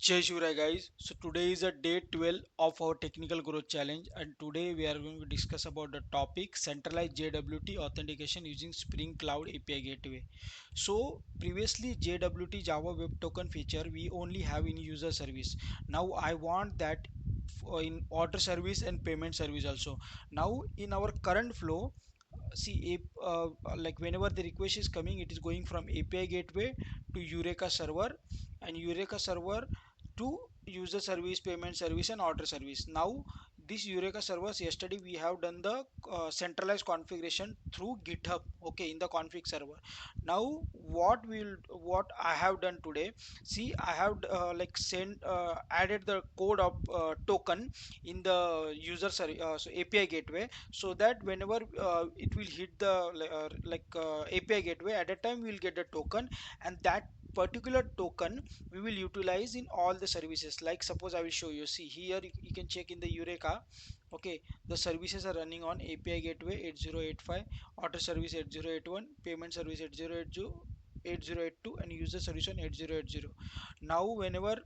Jai Shivrai guys. So today is a day 12 of our technical growth challenge, and today we are going to discuss about the topic centralized JWT authentication using Spring Cloud API Gateway. So previously JWT Java Web Token feature we only have in user service. Now I want that in order service and payment service also. Now in our current flow, see like whenever the request is coming, it is going from API gateway to Eureka server, and Eureka server to user service, payment service, and order service. Now this Eureka servers, yesterday we have done the centralized configuration through GitHub, okay, in the config server. Now what I have done today, see, I have like sent added the code of token in the so API gateway, so that whenever it will hit the API gateway, at that time we will get the token, and that particular token we will utilize in all the services. Like suppose I will show you, see here, you can check in the Eureka, okay, the services are running on API gateway 8085, auto service 8081, payment service 8080, 8082, and user service on 8080. Now whenever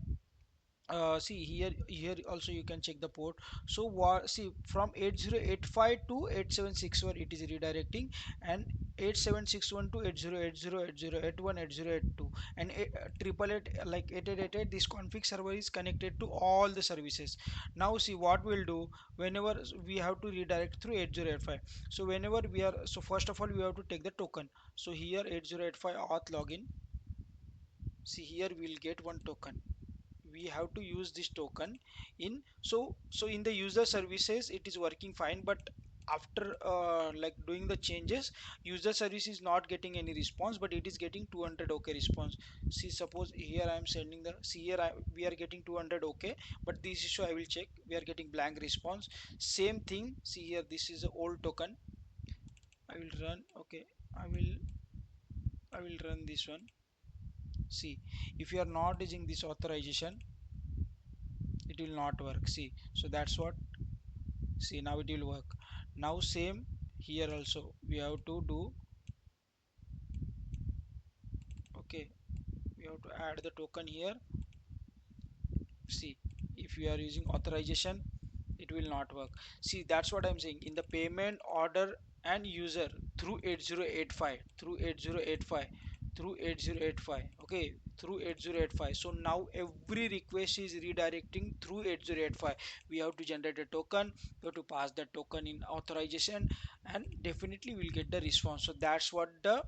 see here also you can check the port. So what, see, from 8085 to 8761 it is redirecting, and 8761 to 8080, 8081, 8082, and 888 like 8888, this config server is connected to all the services. Now see what we'll do, whenever we have to redirect through 8085. So whenever we are, so first of all we have to take the token. So here 8085 auth login, see here we'll get one token. We have to use this token in, so in the user services it is working fine, but after like doing the changes, user service is not getting any response, but it is getting 200 okay response. See, suppose here I am sending the, see here we are getting 200 okay, but this issue I will check, we are getting blank response. Same thing, see here, this is a old token. I will run, okay, i will I will run this one. See, if you are not using this authorization, it will not work. See, so that's what, see, now it will work. Now same here also we have to do, okay, we have to add the token here. See, if you are using authorization, it will not work. See, that's what I'm saying, in the payment, order, and user, through 8085, through 8085, through 8085, okay, through 8085. So now every request is redirecting through 8085. We have to generate a token, we have to pass the token in authorization, and definitely we'll get the response. So that's what the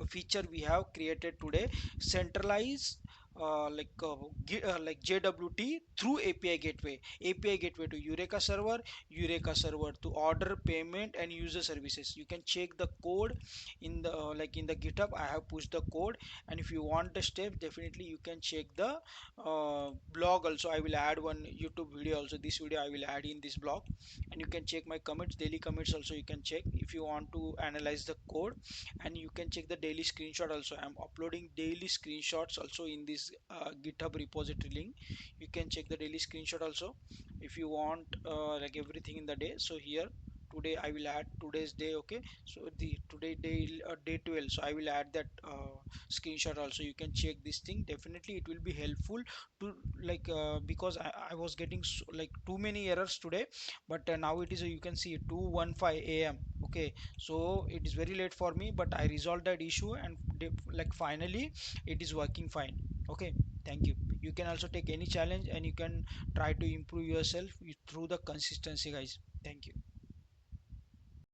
feature we have created today, centralize like JWT through API gateway to Eureka server to order, payment, and user services. You can check the code in the like in the GitHub. I have pushed the code, and if you want the steps, definitely you can check the blog also. I will add one YouTube video also. This video I will add in this blog, and you can check my commits, daily commits also. You can check if you want to analyze the code, and you can check the daily screenshot also. I'm uploading daily screenshots also in this GitHub repository link. You can check the daily screenshot also if you want like everything in the day. So here today I will add today's day, okay, so the today day 12, so I will add that screenshot also. You can check this thing, definitely it will be helpful to because I was getting like too many errors today, but now it is you can see 2:15 a.m. okay, so it is very late for me, but I resolved that issue, and like finally it is working fine. Okay, thank you. You can also take any challenge, and you can try to improve yourself through the consistency, guys. Thank you.